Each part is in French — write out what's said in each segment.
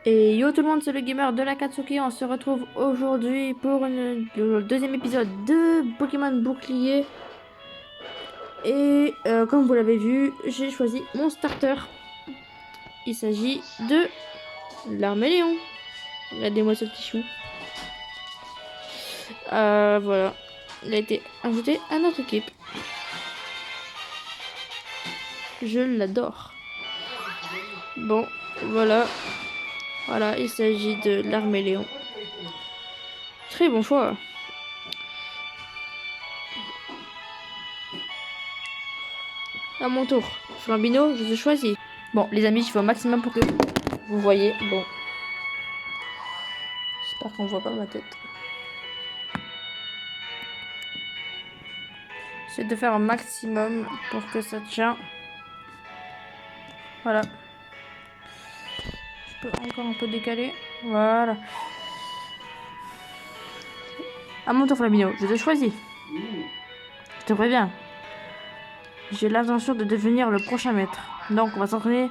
Et yo tout le monde, c'est le gamer de la Katsuki. On se retrouve aujourd'hui pour le deuxième épisode de Pokémon Bouclier. Et comme vous l'avez vu, j'ai choisi mon starter. Il s'agit de l'Arméléon. Regardez-moi ce petit chou. Voilà. Il a été ajouté à notre équipe. Je l'adore. Bon, voilà. Voilà, il s'agit de l'Arméléon. Très bon choix. À mon tour. Flambino, je te choisis. Bon, les amis, je fais au maximum pour que vous voyez. Bon. J'espère qu'on voit pas ma tête. J'essaie de faire un maximum pour que ça tient. Voilà. Je peux encore un peu décaler. Voilà. À mon tour, Flambino, je te choisis. Je te préviens. J'ai l'intention de devenir le prochain maître. Donc, on va s'entraîner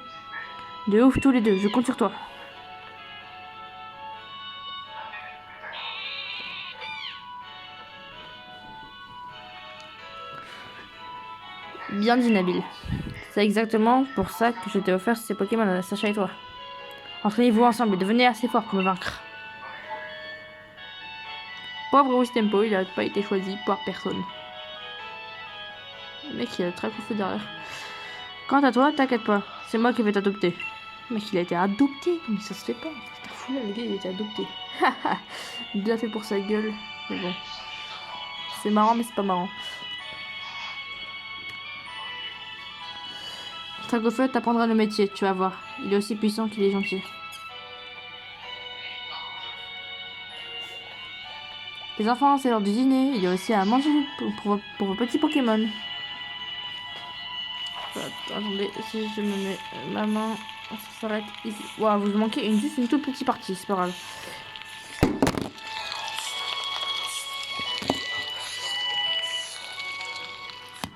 de ouf tous les deux. Je compte sur toi. Bien dit, Nabil. C'est exactement pour ça que je t'ai offert ces Pokémon à Sacha et toi. Entraînez-vous ensemble et devenez assez fort pour me vaincre. Pauvre Wistempo, il n'a pas été choisi par personne. Le mec, il a le très feu derrière. Quant à toi, t'inquiète pas, c'est moi qui vais t'adopter. Le mec, il a été adopté, mais ça se fait pas. C'est fou là, le gars, il a été adopté. Bien fait pour sa gueule, mais bon. C'est marrant, mais c'est pas marrant. Stragofeu t'apprendra le métier, tu vas voir. Il est aussi puissant qu'il est gentil. Les enfants, c'est l'heure du dîner. Il y a aussi à manger pour vos petits Pokémon. Attendez, si je me mets ma main, ça s'arrête ici. Waouh, vous manquez juste une toute petite partie, c'est pas grave.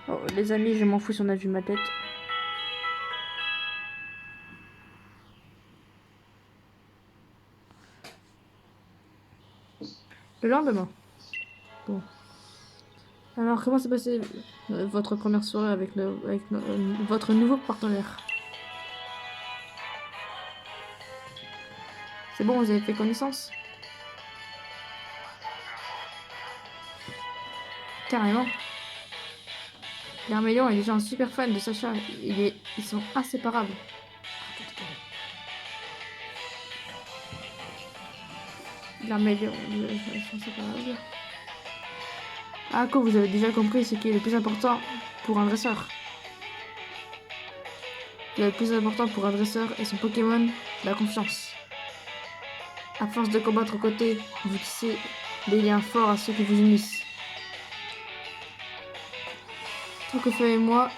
Oh, les amis, je m'en fous si on a vu ma tête. Le lendemain. Bon. Alors, comment s'est passé votre première soirée avec, votre nouveau partenaire? C'est bon, vous avez fait connaissance? Carrément. L'Armélion est déjà un super fan de Sacha. Ils sont inséparables. L'Armélion, ils sont inséparables. Ah, quoi, vous avez déjà compris ce qui est le plus important pour un dresseur. Le plus important pour un dresseur est son Pokémon, la confiance. À force de combattre aux côtés, vous tissez des liens forts à ceux qui vous unissent. Stragofeu et moi,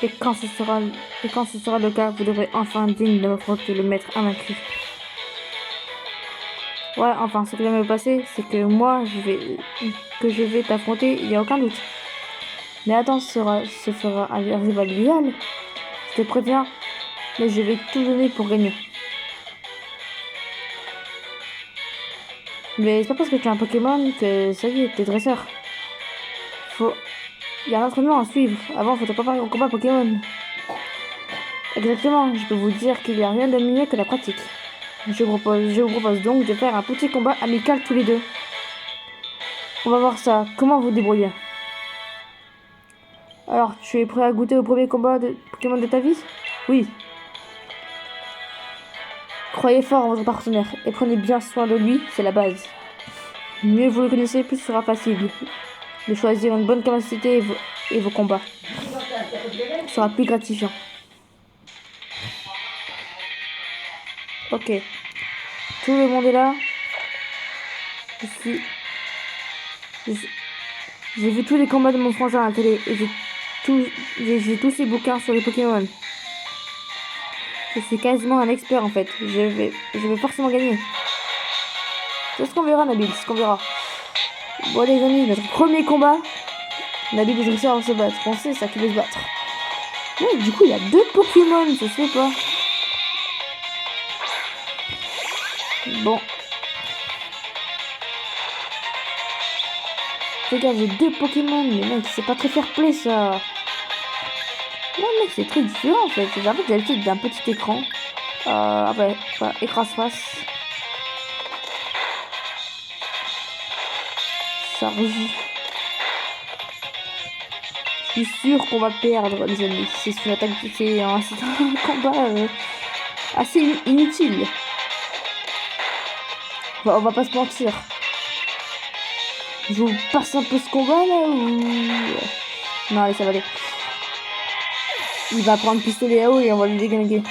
et quand ce sera le cas, vous devrez enfin digne de m'affronter le maître invaincu. Ouais, enfin, ce qui va me passer, c'est que moi, je vais t'affronter, il n'y a aucun doute. Mais attends, ce fera un rival idéal. Je te préviens, mais je vais tout donner pour gagner. Mais c'est pas parce que tu as un Pokémon que ça y est, t'es dresseur. Il y a un entraînement à suivre. Avant, faut te préparer au combat Pokémon. Exactement, je peux vous dire qu'il n'y a rien de mieux que la pratique. Je vous propose donc de faire un petit combat amical tous les deux. On va voir ça. Comment vous débrouillez? Alors, tu es prêt à goûter au premier combat de Pokémon de ta vie? Oui. Croyez fort en votre partenaire et prenez bien soin de lui, c'est la base. Mieux vous le connaissez, plus ce sera facile de choisir une bonne capacité et vos combats. Ce sera plus gratifiant. Ok. Tout le monde est là. J'ai vu tous les combats de mon frangin à la télé et j'ai tous ces bouquins sur les Pokémon. Je suis quasiment un expert en fait. Je vais forcément gagner. C'est ce qu'on verra, Nabil, c'est ce qu'on verra. Bon les amis, notre premier combat. Nabil et Dresseur vont se battre. On sait ça qui veut se battre. Ouais, du coup, il y a deux Pokémon, ça se fait pas. Bon. Regarde, j'ai 2 Pokémon, mais mec, c'est pas très fair play ça. Ouais, mec, c'est très différent en fait. En fait, j'ai l'habitude d'un petit écran. Après, voilà, écran face. Charge. Je suis sûr qu'on va perdre, les amis. C'est une attaque, c'est un combat assez inutile. On va pas se mentir. Je vous passe un peu ce combat là ou... Non, allez, ça va aller. Il va prendre pistolet à eau et on va lui déglinguer.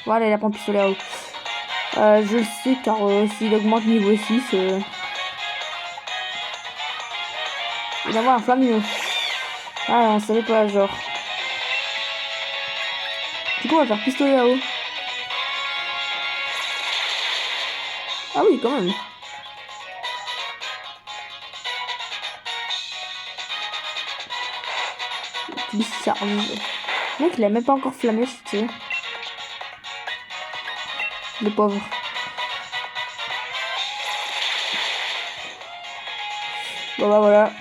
Voilà, il a pris pistolet à eau. Je le sais car s'il augmente niveau 6, il va avoir un flamingo. Ah, on savait pas, genre. Du coup, on va faire pistolet à eau. Ah oui, quand même. Bizarre. Le mec, il a même pas encore flammé, tu sais. Le pauvre. Bon bah voilà.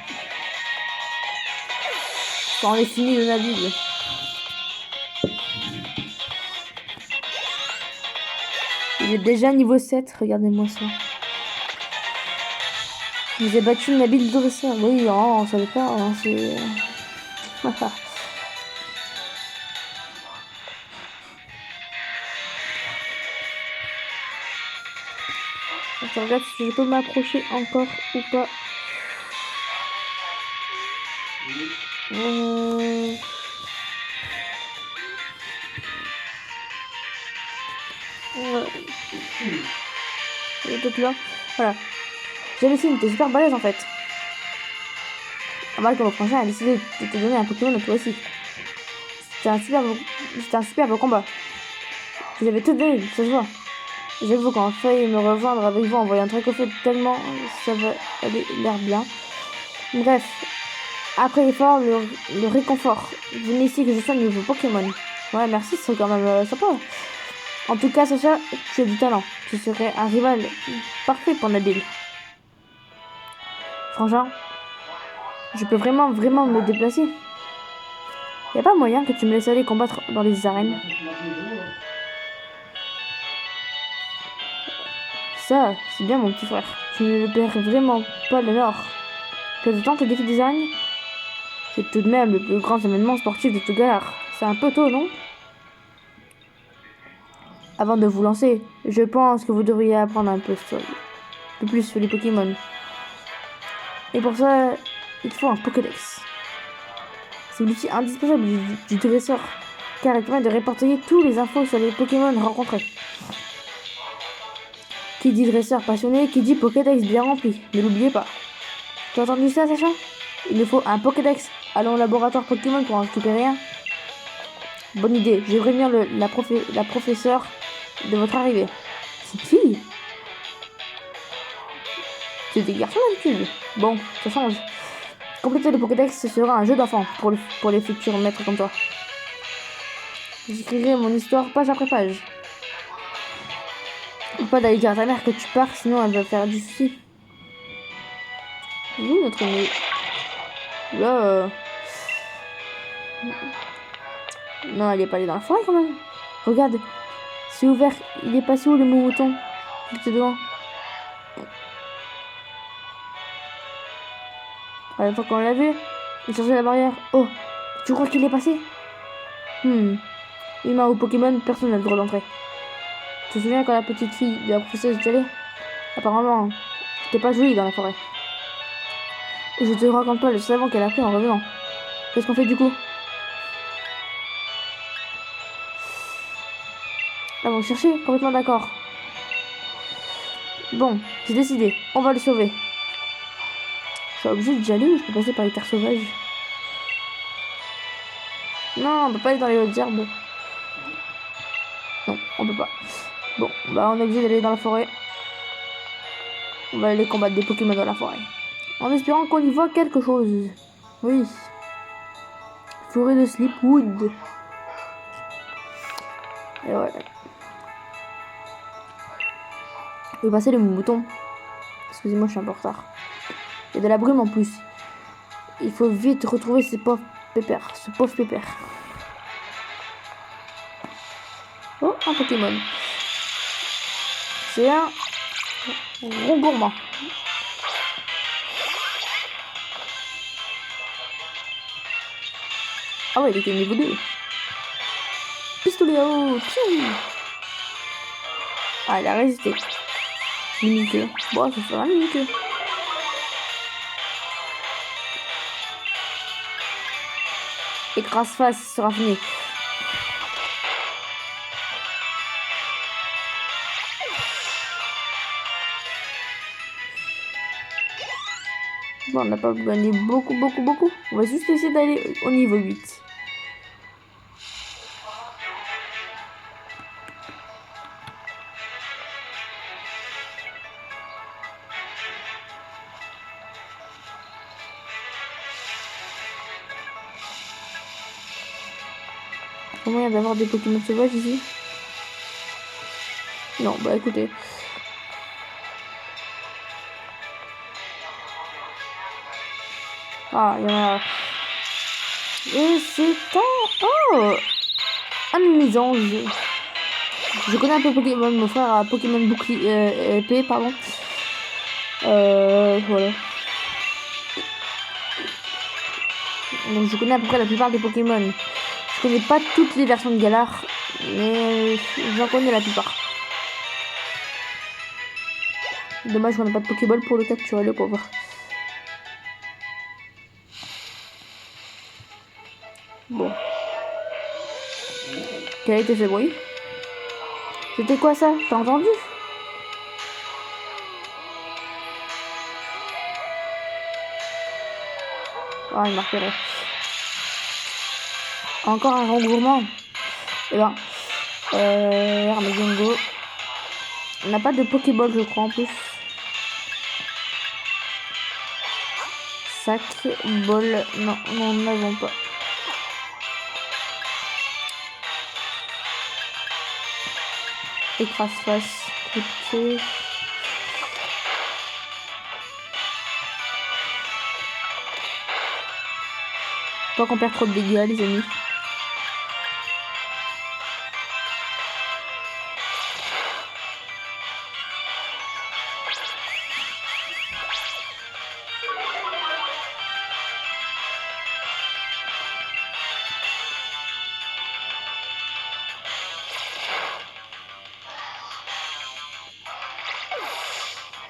On est fini le Nabil. Il est déjà niveau 7, regardez-moi ça. J'ai battu le Nabil de ça. Oui, non, on savait pas, hein, c'est... Je regarde si je peux m'approcher encore ou pas. Peut-être là. Voilà. Jérémy, t'es super balèze en fait. Ah bah, comme prochain a décidé de te donner un Pokémon à toi aussi. C'était un superbe combat. Vous avez tout donné, ça se voit. J'avoue qu'en failli me rejoindre avec vous en voyant Dracofeu tellement ça va aller l'air bien. Bref, après l'effort, le réconfort. Venez ici que je soigne vos Pokémon. Ouais, merci, c'est quand même sympa. En tout cas, Sacha, tu as du talent. Tu serais un rival parfait pour Nabil. Frangin, je peux vraiment me déplacer. Y a pas moyen que tu me laisses aller combattre dans les arènes? Ça, c'est bien mon petit frère. Tu ne perds vraiment pas le nord. Que de temps le défi des arènes? C'est tout de même le plus grand événement sportif de tout Galar. C'est un peu tôt, non? Avant de vous lancer, je pense que vous devriez apprendre un peu plus sur les Pokémon. Et pour ça, il faut un Pokédex. C'est l'outil indispensable du dresseur, car il permet de répertorier tous les infos sur les Pokémon rencontrés. Qui dit dresseur passionné, qui dit Pokédex bien rempli. Ne l'oubliez pas. Tu as entendu ça, Sacha? Il nous faut un Pokédex. Allons au laboratoire Pokémon pour en récupérer un. Bonne idée. Je vais prévenir la professeure de votre arrivée. C'est une fille? C'est des garçons d'habitude. Bon, ça change. Compléter le Pokédex, ce sera un jeu d'enfant pour les futurs maîtres comme toi. J'écrirai mon histoire page après page. Faut pas d'aller dire à ta mère que tu pars, sinon elle va faire du souci. Où notre nez? Là, non, elle est pas allée dans la forêt quand même. Regarde, c'est ouvert. Il est passé où le mouton? Il était devant. À la fois qu'on l'a vu, il cherchait la barrière. Oh, tu crois qu'il est passé? Humain ou Pokémon, personne n'a le droit d'entrer. Tu te souviens quand la petite fille de la professeuse est allée? Apparemment, c'était pas joli dans la forêt. Et je te raconte pas le savon qu'elle a pris en revenant. Qu'est-ce qu'on fait du coup? Ah bon, chercher? Complètement d'accord. Bon, j'ai décidé. On va le sauver. Je suis obligée d'y aller ou je peux passer par les terres sauvages? Non, on peut pas aller dans les hautes herbes. Non, on peut pas. Bon, bah on est obligé d'aller dans la forêt. On va aller combattre des Pokémon dans la forêt. En espérant qu'on y voit quelque chose. Oui. Forêt de Sleepwood. Et ouais. Je vais passer le mouton. Excusez-moi, je suis un peu en retard. Il y a de la brume en plus. Il faut vite retrouver ce pauvre pépère. Oh, un Pokémon. C'est un gros gourmand. Ah ouais, il était niveau 2. Pistolet à eau. Piou. Ah, il a résisté. Mimiqueux. Bon, ça fera un mimiqueux. Écrase-face sera fini. Bon, on n'a pas gagné beaucoup. On va juste essayer d'aller au niveau 8. Il y a moyen d'avoir des Pokémon sauvages ici? Non, bah écoutez. Ah, il y en a. Et c'est un. Oh! Un mésange. Je connais un peu Pokémon, mon frère a Pokémon bouclier épée, pardon. Voilà. Donc je connais à peu près la plupart des Pokémon. Je connais pas toutes les versions de Galar, mais j'en connais la plupart. Dommage qu'on n'a pas de Pokéball pour le capturer, le pauvre. Bon. Quel a été ce bruit? C'était quoi ça? T'as entendu? Ah, il m'a repéré. Encore un grand gourmand. Eh ben, Armadillo. On n'a pas de Pokéball, je crois, en plus. Sac, bol. Non, nous n'en avons pas. Écrase-face. Écoutez. Pas qu'on perd trop de dégâts, les amis.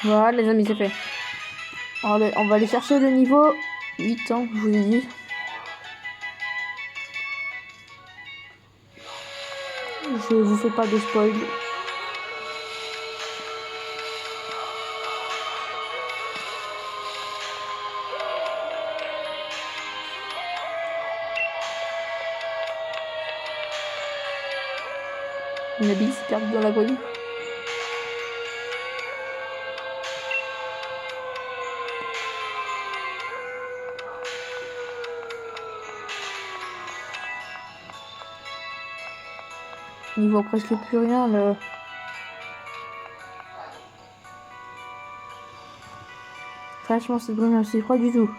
Voilà, les amis, c'est fait. Allez, on va aller chercher le niveau 8, hein, je vous ai dit. Je vous fais pas de spoil. Nabil s'est perdu dans la brume. Il voit presque plus rien, le... Franchement, cette brume, c'est froid du tout.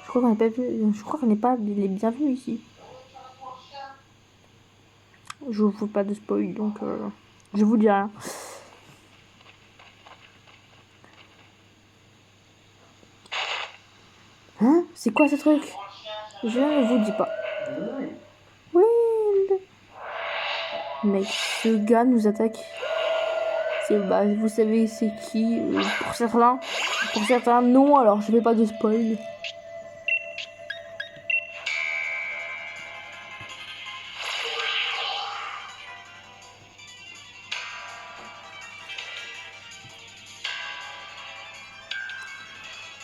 Je crois qu'on n'est pas vu... Je crois qu'on n'est pas les bienvenus ici. Je vous fais pas de spoil, donc je vous dis rien. Hein? C'est quoi ce truc? Je ne vous dis pas. Oui. Mec, ce gars nous attaque. Bah, vous savez c'est qui? Pour certains non, alors je fais pas de spoil.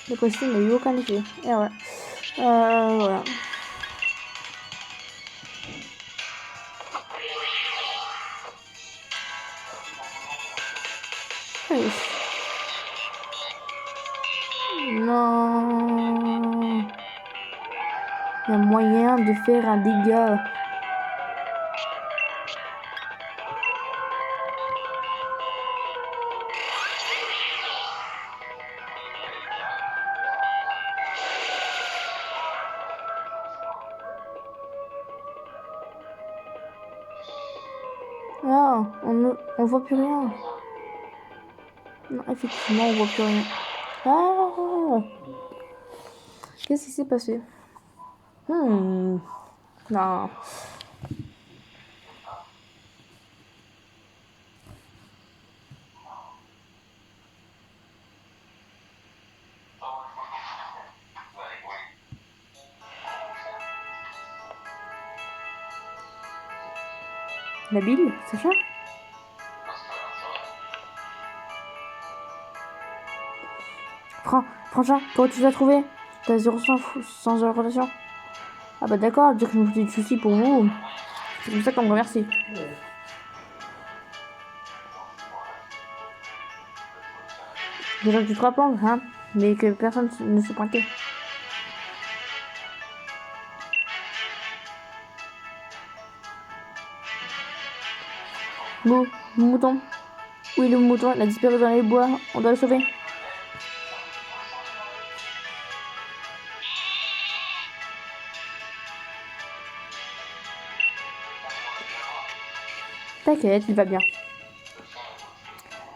Le costume n'a eu aucun effet. Et ouais. Voilà. Oui. Non. Il y a moyen de faire un dégât. Ah, on voit plus rien. Non, effectivement, on voit plus rien. Ah, qu'est-ce qui s'est passé? Non. La bille, Sacha? Franchement, comment tu l'as trouvé? T'as zéro sans relation? Ah bah d'accord, dire que je me fais du souci pour vous. C'est comme ça qu'on me remercie. Déjà que tu te rappelles, hein, mais que personne ne se pointait. Mouton. Oui, le mouton, il a disparu dans les bois. On doit le sauver. T'inquiète, il va bien.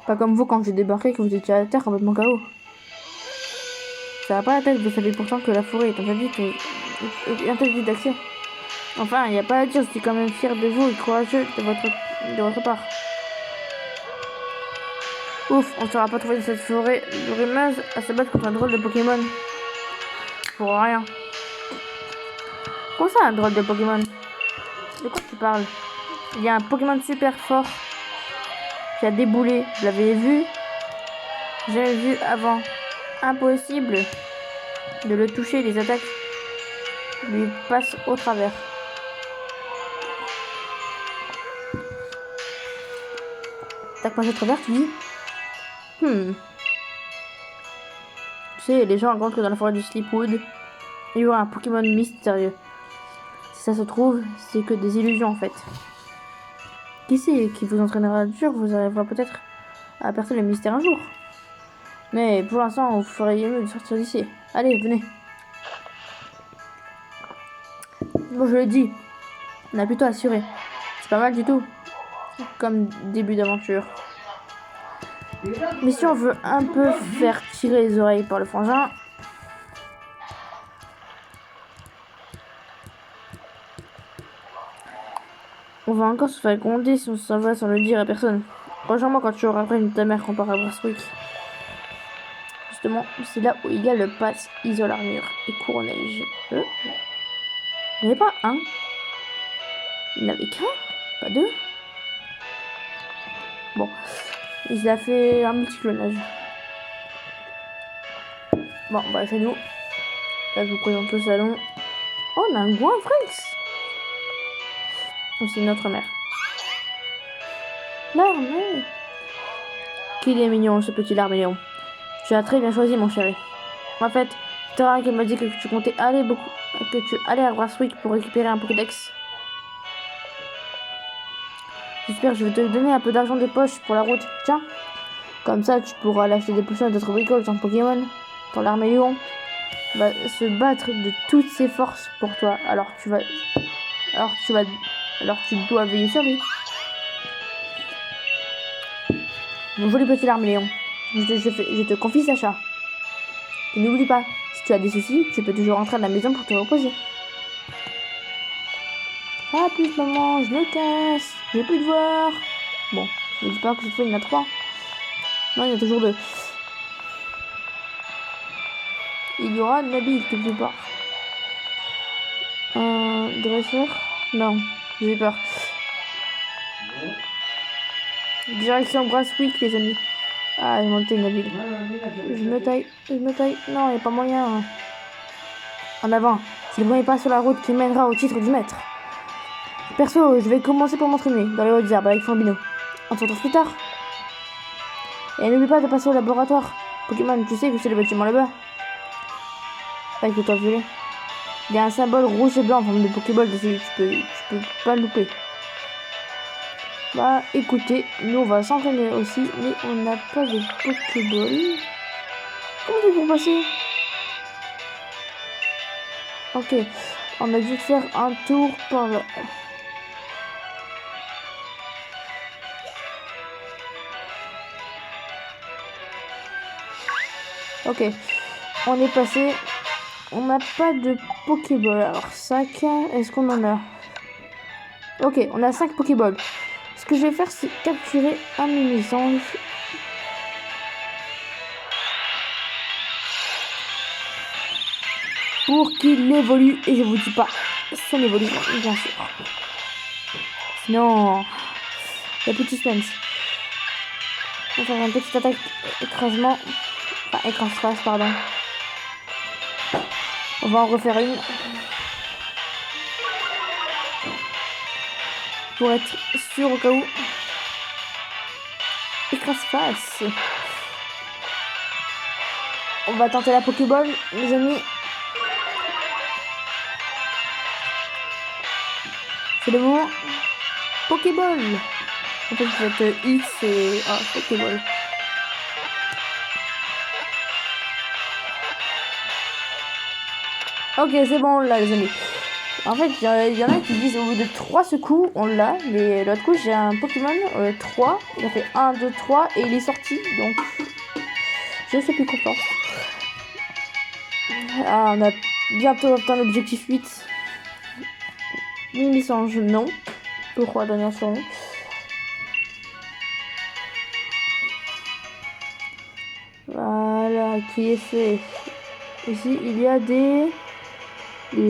Pas comme vous quand j'ai débarqué que vous étiez à la terre complètement KO. Ça va pas la tête, vous savez pourtant que la forêt est interdite d'accès. Enfin, il n'y a pas à dire, je suis quand même fier de vous et courageux de votre part. Ouf, on ne sera pas trouvé dans cette forêt brumeuse à se battre contre un drôle de Pokémon. Pour rien. Comment ça, un drôle de Pokémon? De quoi tu parles? Il y a un Pokémon super fort qui a déboulé. Vous l'avez vu? J'avais vu avant. Impossible de le toucher, les attaques lui passent au travers. Attaque passe au travers, tu dis? Tu sais, les gens racontent que dans la forêt du Sleepwood, il y aura un Pokémon mystérieux. Si ça se trouve, c'est que des illusions en fait. Qui sait, qui vous entraînera dur, vous arriverez peut-être à percer le mystère un jour. Mais pour l'instant, vous feriez mieux de sortir d'ici. Allez, venez. Bon, je le dis, on a plutôt assuré. C'est pas mal du tout, comme début d'aventure. Mais si on veut un peu faire tirer les oreilles par le frangin, on va encore se faire gronder si on s'en va sans le dire à personne. Rejoins-moi quand tu auras prévenu ta mère qu'on part à Brunswick. Justement, c'est là où il y a le pass isole armure et cours neige. Il n'y avait pas un. Il n'y en avait qu'un, pas deux. Bon, il a fait un multiclonage. Bon, bah c'est nous. Là, je vous présente le salon. Oh, on a un Goinfrex. Oh, c'est notre mère. L'armée. Qu'il est mignon, ce petit larméléon. Tu as très bien choisi, mon chéri. En fait, Tara qui m'a dit que tu comptais aller à Brunswick pour récupérer un Pokédex. J'espère que je vais te donner un peu d'argent de poche pour la route. Tiens, comme ça, tu pourras lâcher des potions et d'autres bricoles sans Pokémon. Ton Larméléon va se battre de toutes ses forces pour toi. Alors tu dois veiller sur lui. Mon joli petit Larméléon, je te confie Sacha. Et n'oublie pas, si tu as des soucis, tu peux toujours rentrer à la maison pour te reposer. Ah plus maman, je me casse, je vais plus te voir. Bon, ne dis pas que cette fois il y en a 3. Non, il y en a toujours 2. Il y aura Nabil quelque part. Dresseur? Non, j'ai peur. Direction Brunswick, les amis. Ah, j'ai monté Nabil. Je me taille. Non, il n'y a pas moyen. En avant. C'est le premier pas sur la route qui mènera au titre du maître. Perso, je vais commencer par m'entraîner dans les hautes herbes avec Fambino. On se retrouve plus tard. Et n'oublie pas de passer au laboratoire. Pokémon, tu sais que c'est le bâtiment là-bas. Avec le toit violet. Il y a un symbole rouge et blanc en forme de Pokéball dessus. Tu peux pas le louper. Bah écoutez, nous on va s'entraîner aussi, mais on n'a pas de Pokéball. Comment on fait pour passer? Ok, on a dû faire un tour par là. Ok, on est passé. On n'a pas de Pokéball. Alors 5, est-ce qu'on en a? Ok, on a 5 Pokéballs. Ce que je vais faire, c'est capturer un Mimisange. Pour qu'il évolue. Et je vous dis pas son évolution, bien sûr. Sinon, il y a plus de suspense. On va faire une petite attaque écrasement. Enfin, écrase-face, pardon. On va en refaire une. Pour être sûr au cas où. Écrase-face. On va tenter la Pokéball, les amis. C'est le moment. Pokéball. En fait, vous faites X et... Ah, Pokéball. Ok, c'est bon, là, les amis. En fait, il y en a qui disent au bout de 3 secours, on l'a. Mais l'autre coup, j'ai un Pokémon 3. Il a fait 1, 2, 3 et il est sorti. Donc, je suis plus content. Ah, on a bientôt atteint l'objectif 8. Mimisange, non. Pourquoi donner sur nous? Voilà, qui est fait. Ici, il y a des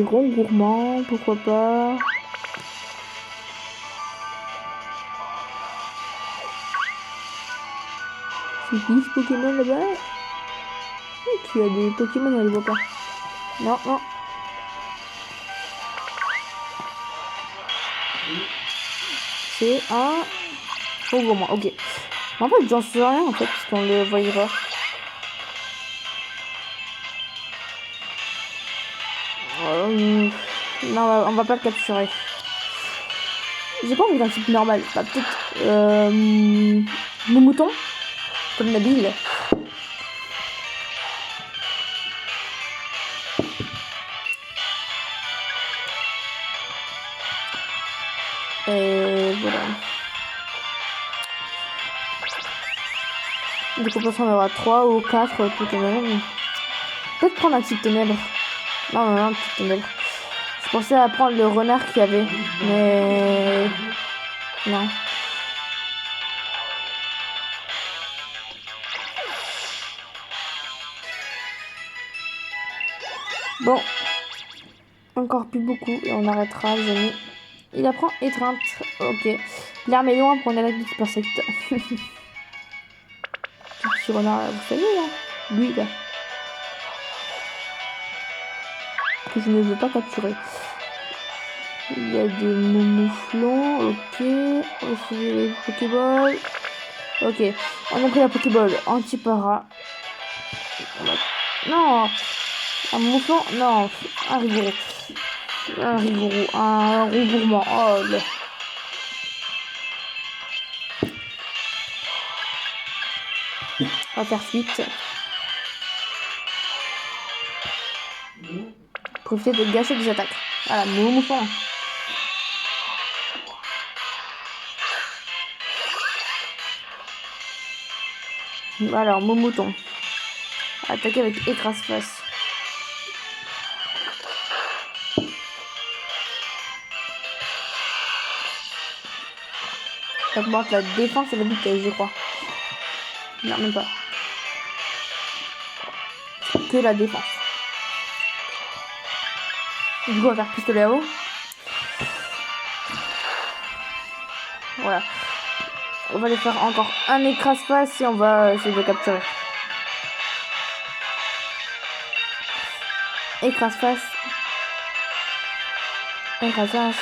ronds gourmands, pourquoi pas. C'est qui ce Pokémon là-bas? Qui a des Pokémon, on les voit pas. Non, non. C'est un ronds gourmand, ok. En fait, j'en sais rien en fait, parce qu'on le voyait pas. Non, on va pas le capturer. J'ai pas envie d'un type normal. Bah, peut-être Moumouton, comme Nabil. Et voilà. Du coup, on aura 3 ou 4 Pokémon. Peut-être prendre un type ténèbres. Non, non, non, un type ténèbres. Je pensais à prendre le renard qu'il y avait, mais non. Bon, encore plus beaucoup et on arrêtera, les amis. Il apprend étreinte. Ok. L'arme est loin pour un attaque de type insecte. Petit renard, vous savez là, lui là, que je ne veux pas capturer. Il y a des mouflons, ok. Aussi les Pokéballs. Ok, on a pris la Pokéball anti-para. Non, un mouflon, non, un rigourou. Un rigourou, un roux gourmand. Oh là. On va faire suite. Profiter de gâcher des attaques. Voilà, mouflon. Alors, Moumouton. Attaquer avec écrase-face. Ça augmente la défense et la vitesse, je crois. Non, même pas. Que la défense. Du coup, on va faire pistolet à eau. Voilà. On va aller faire encore un écrase-face et on va essayer de le capturer. Écrase-face. Écrase-face.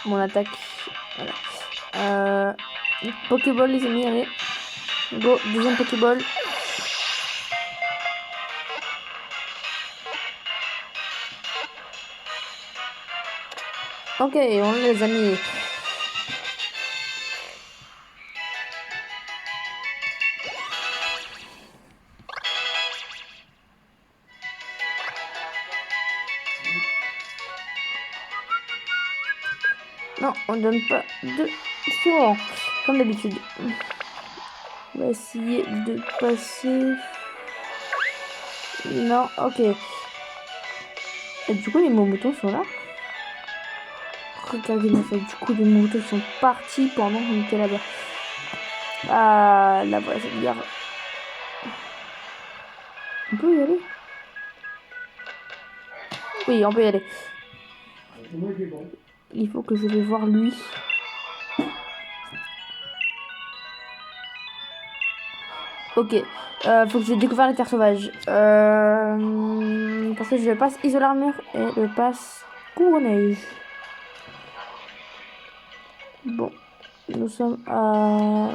Mon attaque. Voilà. Pokéball, les amis, allez. Go, deuxième Pokéball. Ok, on les a mis. Non, on donne pas de suivant. Comme d'habitude. On va essayer de passer... Non, ok. Et du coup, les moutons sont là. Regardez-moi ça. Du coup, les moutons sont partis pendant qu'on était là-bas. Ah, là voilà cette gare. On peut y aller? Oui, on peut y aller. Il faut que je vais voir lui. Ok. Faut que je découvre les terres sauvages. Parce que je passe isoler armure et je passe couronnage. Bon. Nous sommes à...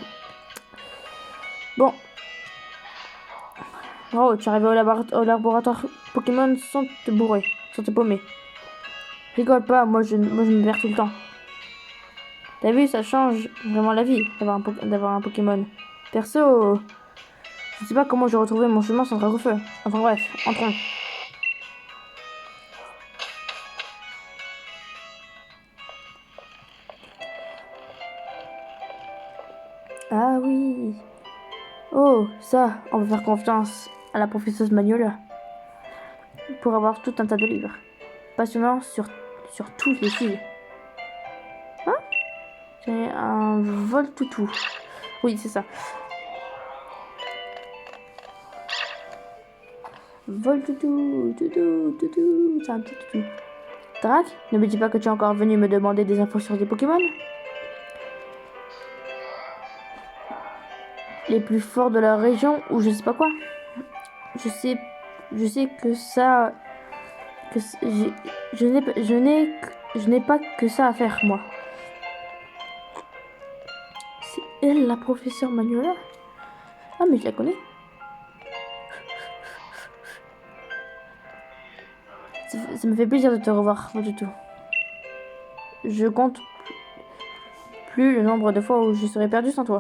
Bon. Oh, tu es arrivé au laboratoire Pokémon sans te bourrer, sans te paumer. Rigole pas, moi je me perds tout le temps. T'as vu, ça change vraiment la vie d'avoir un Pokémon. Perso, je sais pas comment j'ai retrouvé mon chemin sans Dragofeu. Enfin bref, entrons. Ah oui. Oh, ça, on va faire confiance à la professeuse Magnolia pour avoir tout un tas de livres passionnants sur tous les styles. Hein? C'est un Voltoutou. Oui, c'est ça. Voltoutou, toutou, c'est un petit toutou. Drac, ne me dis pas que tu es encore venu me demander des infos sur des Pokémon? Les plus forts de la région ou je sais pas quoi. Je sais que ça... que je n'ai pas que ça à faire, moi. C'est elle, la professeure Magnolia? Ah, mais je la connais. Ça me fait plaisir de te revoir, pas du tout. Je compte plus le nombre de fois où je serai perdu sans toi.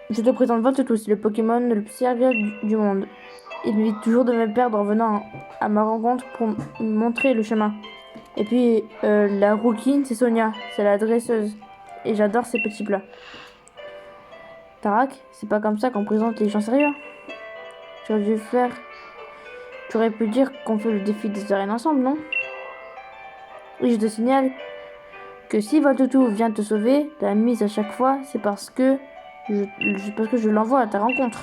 Je te présente Voltoutou, c'est le Pokémon le plus serviable du monde. Il m'évite toujours de me perdre en venant à ma rencontre pour me montrer le chemin. Et puis, la rouquine, c'est Sonia, c'est la dresseuse. Et j'adore ses petits plats. Tarak, c'est pas comme ça qu'on présente les gens sérieux. Tu aurais pu dire qu'on fait le défi des arènes ensemble, non? Et je te signale que si Voltoutou vient te sauver, la mise à chaque fois, c'est parce que je l'envoie à ta rencontre.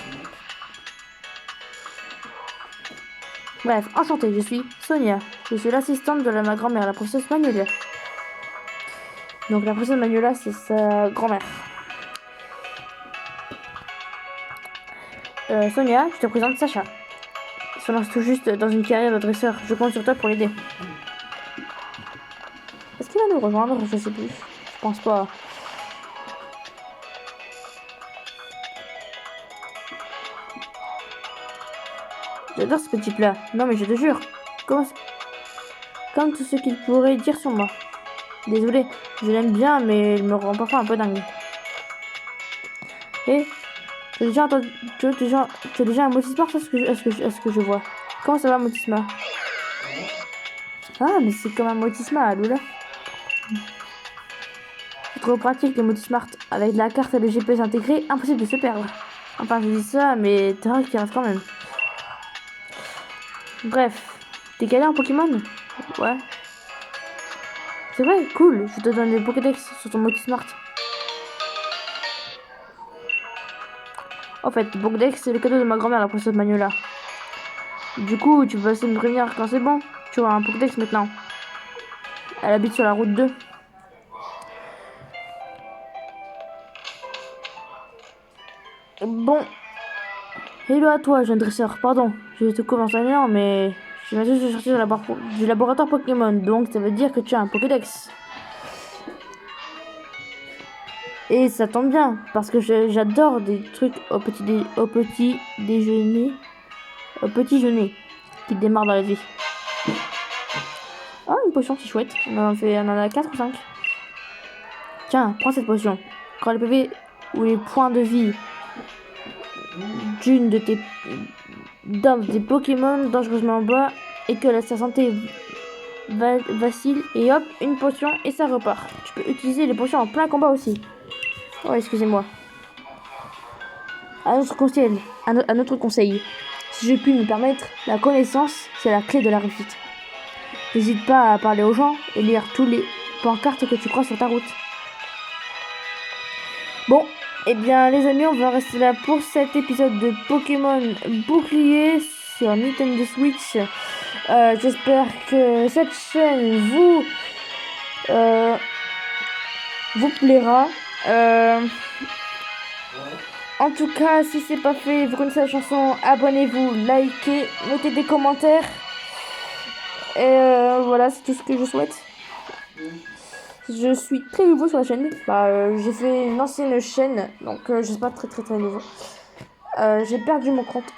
Bref, enchantée, je suis Sonia. Je suis l'assistante de ma grand-mère, la princesse Magnolia. Donc la princesse Magnolia, c'est sa grand-mère. Sonia, je te présente Sacha. Il se lance tout juste dans une carrière de dresseur. Je compte sur toi pour l'aider. Est-ce qu'il va nous rejoindre? Je sais plus. Je pense pas. J'adore ce petit plat. Non mais je te jure. Comme tout ce qu'il pourrait dire sur moi. Désolé, je l'aime bien mais il me rend parfois un peu dingue. Et tu as déjà un Motismar, est-ce que je vois? Comment ça va, Motismar? Ah, mais c'est comme un Motismar, Lula. C'est trop pratique le Motismart. Avec la carte et le GPS intégré, impossible de se perdre. Enfin, je dis ça, mais t'es vrai qu'il reste quand même. Bref, t'es calé en Pokémon? Ouais. C'est vrai, cool. Je te donne des Pokédex sur ton Motismart. En fait, Pokédex, c'est le cadeau de ma grand-mère, la princesse Magnolia. Du coup, tu peux essayer de me prévenir quand c'est bon. Tu auras un Pokédex maintenant. Elle habite sur la route 2. Bon. Hello à toi, jeune dresseur. Pardon, je te coupe en enseignant, mais je viens juste de sortir du laboratoire Pokémon. Donc, ça veut dire que tu as un Pokédex. Et ça tombe bien, parce que j'adore des trucs au petit déjeuner qui démarrent dans la vie. Oh, une potion, c'est chouette. On en a 4 ou 5. Tiens, prends cette potion. Quand les PV ou les points de vie d'une de des Pokémon dangereusement bas et que sa santé vacille, et hop, une potion et ça repart. Tu peux utiliser les potions en plein combat aussi. Oh, excusez-moi. À notre conseil. Si je puis me permettre, la connaissance, c'est la clé de la réussite. N'hésite pas à parler aux gens et lire tous les pancartes que tu crois sur ta route. Bon, eh bien les amis, on va rester là pour cet épisode de Pokémon Bouclier sur Nintendo Switch. J'espère que cette chaîne vous plaira. En tout cas, si c'est pas fait, vous connaissez la chanson, abonnez-vous, likez, mettez des commentaires. Et voilà, c'est tout ce que je souhaite. Je suis très nouveau sur la chaîne. J'ai fait une ancienne chaîne, donc je suis pas très nouveau. J'ai perdu mon compte.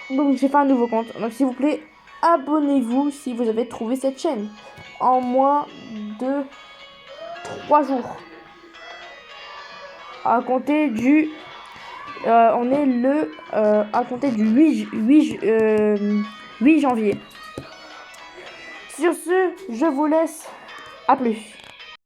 Donc j'ai fait un nouveau compte. Donc s'il vous plaît, abonnez-vous si vous avez trouvé cette chaîne. En moins de 3 jours. À compter du... on est le... à compter du 8 janvier. Sur ce, je vous laisse. À plus.